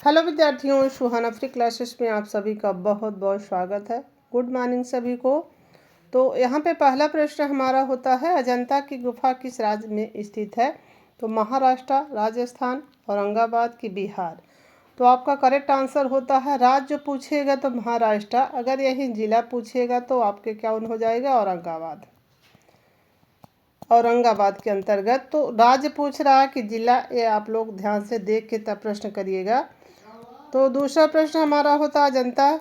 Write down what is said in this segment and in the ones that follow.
Hello विद्यार्थियों, सुहाना free classes में आप सभी का बहुत बहुत स्वागत है। गुड मॉर्निंग सभी को। तो यहाँ पे पहला प्रश्न हमारा होता है, अजंता की गुफा किस राज्य में स्थित है? तो महाराष्ट्र, राजस्थान, औरंगाबाद की बिहार। तो आपका करेक्ट आंसर होता है, राज्य पूछेगा तो महाराष्ट्र, अगर यही जिला पूछेगा तो आपके क्या हो जाएगा, औरंगाबाद। औरंगाबाद के अंतर्गत। तो राज्य पूछ रहा है कि जिला, ये आप लोग ध्यान से देख के तब प्रश्न करिएगा। तो दूसरा प्रश्न हमारा होता है, अजंता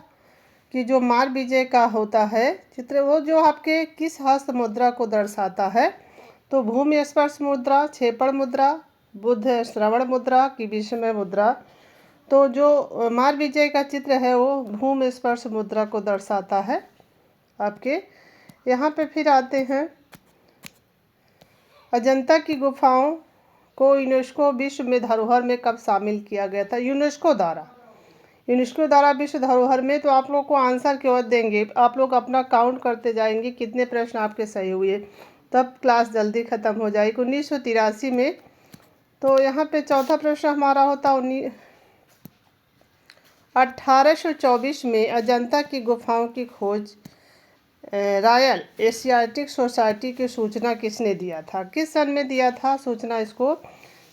की जो मार विजय का होता है चित्र, वो जो आपके किस हस्त मुद्रा को दर्शाता है? तो भूमि स्पर्श मुद्रा, छेपड़ मुद्रा, बुद्ध श्रवण मुद्रा की विस्मय मुद्रा। तो जो मार विजय का चित्र है वो भूमि स्पर्श मुद्रा को दर्शाता है आपके। यहाँ पे फिर आते हैं, अजंता की गुफाओं को यूनेस्को विश्व में धरोहर में कब शामिल किया गया था? यूनेस्को द्वारा विश्व धरोहर में। तो आप लोग को आंसर केवल देंगे, आप लोग अपना काउंट करते जाएंगे कितने प्रश्न आपके सही हुए, तब क्लास जल्दी ख़त्म हो जाएगी। 1983 में। तो यहाँ पे चौथा प्रश्न हमारा होता 1824 में अजंता की गुफाओं की खोज रॉयल एशियाटिक सोसाइटी की सूचना किसने दिया था? किस सन में दिया था सूचना इसको?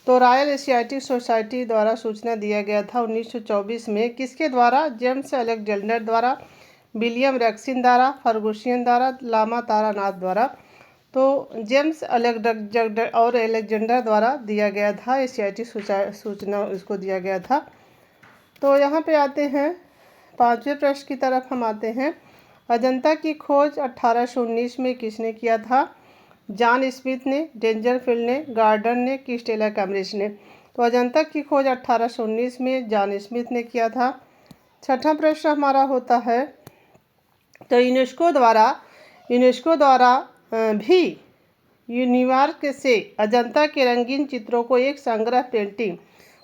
तो रॉयल एशियाटिक सोसाइटी द्वारा सूचना दिया गया था 1924 में। किसके द्वारा? जेम्स अलेक्जेंडर द्वारा, विलियम रैक्सिन द्वारा, फर्गुसियन द्वारा, लामा तारानाथ द्वारा। तो जेम्स अलेक्जेंडर और अलेक्जेंडर द्वारा दिया गया था, एशियाटिक सूचना इसको दिया गया था। तो यहाँ पे आते हैं पांचवें प्रश्न की तरफ हम आते हैं, अजंता की खोज 1819 में किसने किया था? जॉन स्मिथ ने, डेंजरफील्ड ने, गार्डन ने कि स्टेला कैम्ब्रिज ने। तो अजंता की खोज 1819 में जॉन स्मिथ ने किया था। छठा प्रश्न हमारा होता है, तो यूनेस्को द्वारा भी न्यूयॉर्क से अजंता के रंगीन चित्रों को एक संग्रह पेंटिंग,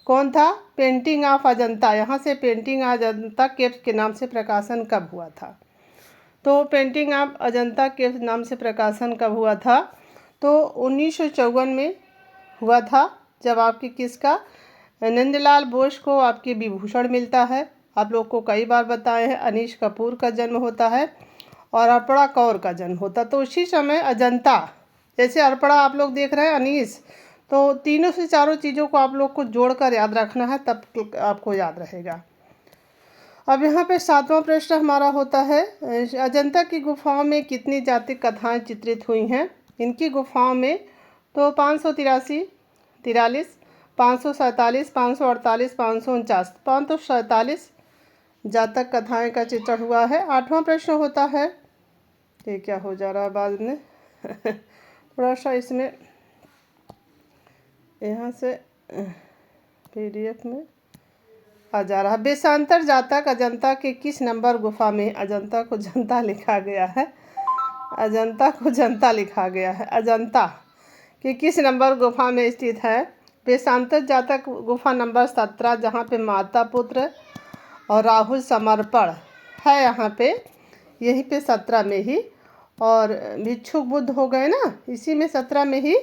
कौन था? पेंटिंग ऑफ अजंता, यहाँ से पेंटिंग अजंता केव्स के नाम से प्रकाशन कब हुआ था? तो पेंटिंग ऑफ अजंता के नाम से प्रकाशन कब हुआ था? तो 1954 में हुआ था, जब आपकी किसका, नंदलाल बोस को आपकी विभूषण मिलता है। आप लोग को कई बार बताए हैं, अनीश कपूर का जन्म होता है और अर्पणा कौर का जन्म होता। तो उसी समय अजंता, जैसे अर्पणा आप लोग देख रहे हैं, अनीश, तो तीनों से चारों चीज़ों को आप लोग को जोड़कर याद रखना है, तब आपको याद रहेगा। अब यहाँ पे सातवां प्रश्न हमारा होता है, अजंता की गुफाओं में कितनी जातिक कथाएं चित्रित हुई हैं? इनकी गुफाओं में तो 583, 43, 547, 548, 549, 547 जातक कथाएं का चित्रण हुआ है। आठवां प्रश्न होता है, ये क्या हो जा रहा है बाद में थोड़ा सा इसमें यहाँ से PDF में आ जा रहा है, बेसांतर जातक अजंता के किस नंबर गुफा में? अजंता को जनता लिखा गया है, अजंता को जनता लिखा गया है। अजंता के किस नंबर गुफा में स्थित है? बेसांतर जातक गुफा नंबर 17, जहाँ पे माता पुत्र और राहुल समर्पण है, यहाँ पे यहीं पे 17 में ही, और भिक्षुक बुद्ध हो गए ना, इसी में 17 में ही।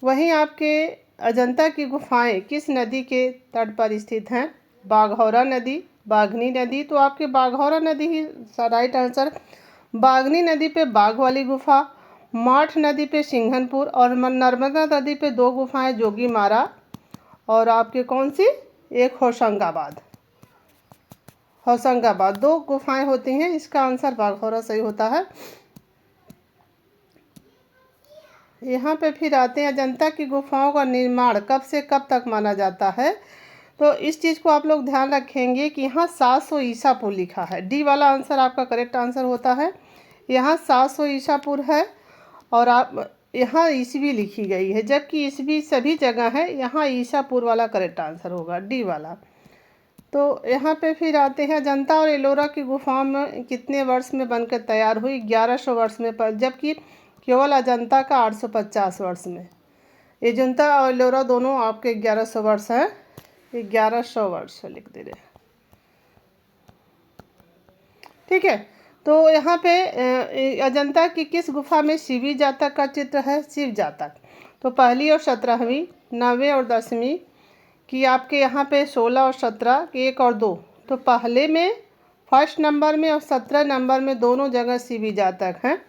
वहीं आपके अजंता की गुफाएं किस नदी के तट पर स्थित हैं? बाघौरा नदी, बाघनी नदी। तो आपके बाघौरा नदी ही राइट आंसर। बाघनी नदी पे बाघ वाली गुफा, माठ नदी पे सिंघनपुर, और नर्मदा नदी पे 2 गुफाएं, जोगी मारा और आपके कौन सी, एक होशंगाबाद। 2 गुफाएं होती हैं, इसका आंसर बाघौरा सही होता है। यहाँ पे फिर आते हैं, अजंता की गुफाओं का निर्माण कब से कब तक माना जाता है? तो इस चीज़ को आप लोग ध्यान रखेंगे कि यहाँ 700 ईसा पूर्व लिखा है, डी वाला आंसर आपका करेक्ट आंसर होता है। यहाँ 700 ईसा पूर्व है, और आप यहाँ ईस्वी लिखी गई है, जबकि ईस्वी सभी जगह है, यहाँ ईसा पूर्व वाला करेक्ट आंसर होगा, डी वाला। तो यहाँ पे फिर आते हैं, अजंता और एलोरा की गुफाओं में कितने वर्ष में बनकर तैयार हुई? 1100 वर्ष में, पर जबकि केवल अजंता का 850 वर्ष में। अजंता और एलोरा दोनों आपके 1100 वर्ष हैं, 1100 वर्ष लिख दे रहे हैं, ठीक है। तो यहाँ पे अजंता की किस गुफा में शिवी जातक का चित्र है? शिव जातक। तो पहली और 17वीं, 9वीं और 10वीं कि आपके यहाँ पे 16 और 17 1 और 2, तो पहले में फर्स्ट नंबर में और 17 नंबर में दोनों जगह शिवी जातक हैं।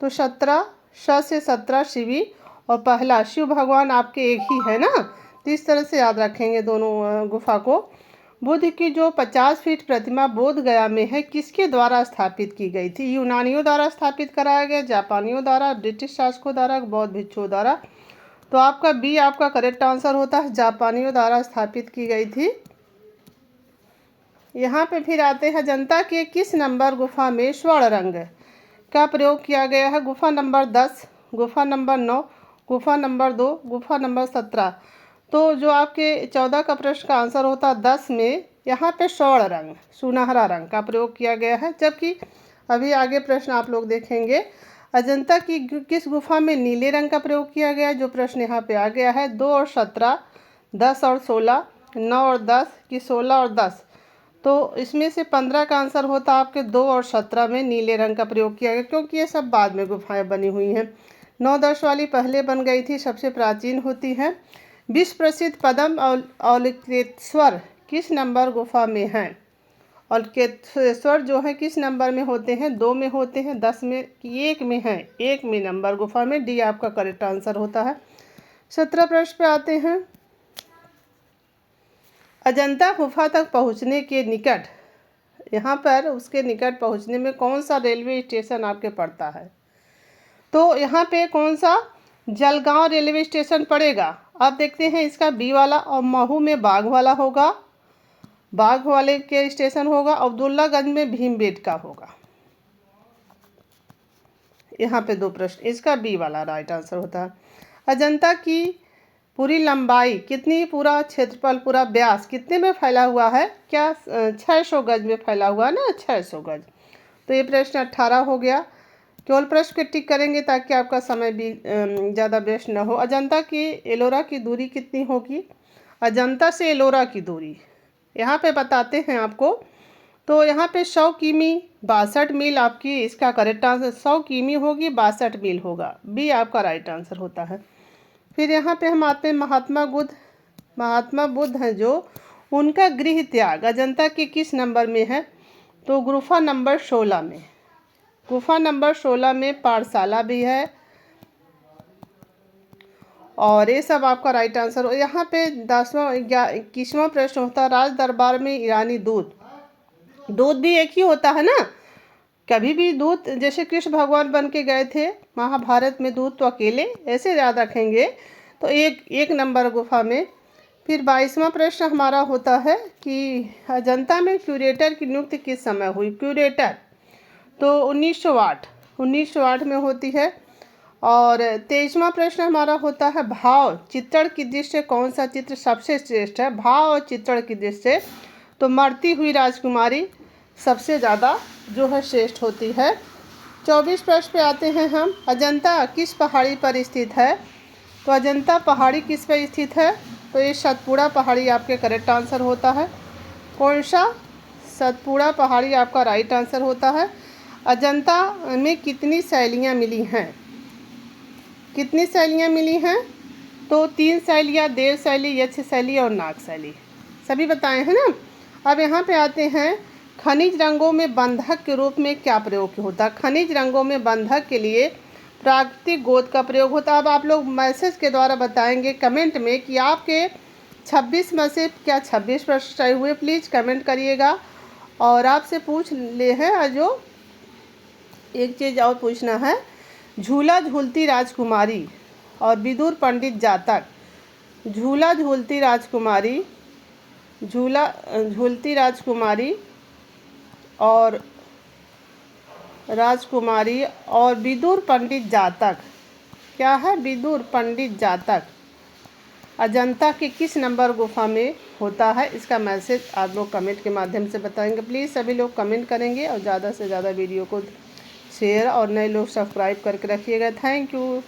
तो 17 से 17 शिवी और पहला शिव भगवान आपके एक ही है ना, तो इस तरह से याद रखेंगे दोनों गुफा को। बुद्ध की जो 50 फीट प्रतिमा बोध गया में है, किसके द्वारा स्थापित की गई थी? यूनानियों द्वारा स्थापित कराया गया, जापानियों द्वारा, ब्रिटिश शासकों द्वारा, बौद्ध भिक्षुओं द्वारा। तो आपका बी आपका करेक्ट आंसर होता है, जापानियों द्वारा स्थापित की गई थी। यहाँ पे फिर आते हैं, अजंता के किस नंबर गुफा में स्वर्ण रंग का प्रयोग किया गया है? गुफा नंबर 10, गुफा नंबर 9, गुफा नंबर 2, गुफा नंबर 17। तो जो आपके 14 का प्रश्न का आंसर होता है 10 में, यहाँ पे स्वर्ण रंग सुनहरा रंग का प्रयोग किया गया है। जबकि अभी आगे प्रश्न आप लोग देखेंगे, अजंता की किस गुफा में नीले रंग का प्रयोग किया गया है? जो प्रश्न यहाँ पे आ गया है 2 और 17, 10 और 16, 9 और 10 कि 16 और 10। तो इसमें से 15 का आंसर होता है आपके 2 और 17 में नीले रंग का प्रयोग किया गया, क्योंकि ये सब बाद में गुफाएं बनी हुई हैं। 9-10 वाली पहले बन गई थी, सबसे प्राचीन होती है। विश्व प्रसिद्ध पद्म औलकेश्वर किस नंबर गुफा में है? औलकेश्वर जो है किस नंबर में होते हैं? 2 में होते हैं, 10 में कि 1 में है? 1 में नंबर गुफा में, डी आपका करेक्ट आंसर होता है। 17 प्रश्न पे आते हैं, अजंता गुफा तक पहुंचने के निकट, यहाँ पर उसके निकट पहुंचने में कौन सा रेलवे स्टेशन आपके पड़ता है? तो यहाँ पे कौन सा? जलगांव रेलवे स्टेशन पड़ेगा। अब देखते हैं इसका बी वाला, और महू में बाघ वाला होगा, बाघ वाले के स्टेशन होगा, अब्दुल्लागंज में भीमबेटका होगा। यहाँ पे 2 प्रश्न, इसका बी वाला राइट आंसर होता है। अजंता की पूरी लंबाई कितनी, पूरा क्षेत्रफल, पूरा व्यास कितने में फैला हुआ है? क्या 600 गज में फैला हुआ है ना, 600 गज। तो ये प्रश्न 18 हो गया। केवल प्रश्न के टिक करेंगे ताकि आपका समय भी ज़्यादा वेस्ट न हो। अजंता की एलोरा की दूरी कितनी होगी? अजंता से एलोरा की दूरी यहाँ पे बताते हैं आपको। तो यहाँ पे 100 किमी 62 मील आपकी, इसका करेक्ट आंसर 100 किमी होगी, 62 मील होगा, बी आपका राइट आंसर होता है। फिर यहाँ पे हम आते हैं महात्मा बुद्ध हैं जो, उनका गृह त्याग अजंता के किस नंबर में है? तो गुफा नंबर 16 में, गुफा नंबर 16 में पाठशाला भी है, और ये सब आपका राइट आंसर हो। यहाँ पे 21वां प्रश्न होता है, राज दरबार में ईरानी दूत भी एक ही होता है ना, कभी भी दूत जैसे कृष्ण भगवान बन के गए थे महाभारत में, दूत तो अकेले, ऐसे याद रखेंगे। तो एक नंबर गुफा में। फिर 22वां प्रश्न हमारा होता है कि अजंता में क्यूरेटर की नियुक्ति किस समय हुई? क्यूरेटर तो 1908 में होती है। और 23वां प्रश्न हमारा होता है, भाव चित्रण की दृष्टि से कौन सा चित्र सबसे श्रेष्ठ है? भाव और चित्रण की दृष्टि से तो मरती हुई राजकुमारी सबसे ज़्यादा जो है श्रेष्ठ होती है। 24 प्रश्न पे आते हैं हम, अजंता किस पहाड़ी पर स्थित है? तो अजंता पहाड़ी किस पर स्थित है? तो ये सतपुड़ा पहाड़ी आपके करेक्ट आंसर होता है। कौन सा? सतपुड़ा पहाड़ी आपका राइट आंसर होता है। अजंता में कितनी शैलियाँ मिली हैं? कितनी शैलियाँ मिली हैं? तो 3 शैलियाँ, देव शैली, यक्ष शैली और नाग शैली, सभी बताए हैं ना। अब यहाँ पे आते हैं, खनिज रंगों में बंधक के रूप में क्या प्रयोग होता है? खनिज रंगों में बंधक के लिए प्राकृतिक गोंद का प्रयोग होता है। अब आप लोग मैसेज के द्वारा बताएंगे कमेंट में कि आपके 26 में से क्या 26 प्रश्न सही हुए, प्लीज़ कमेंट करिएगा। और आपसे पूछ ले हैं जो एक चीज़ और पूछना है, झूला झूलती राजकुमारी और विदुर पंडित जातक, झूला झूलती राजकुमारी, झूला झूलती राजकुमारी और विदुर पंडित जातक, क्या है? विदुर पंडित जातक अजंता के किस नंबर गुफा में होता है? इसका मैसेज आप लोग कमेंट के माध्यम से बताएंगे। प्लीज़ सभी लोग कमेंट करेंगे और ज़्यादा से ज़्यादा वीडियो को शेयर और नए लोग सब्सक्राइब करके रखिएगा। Thank you.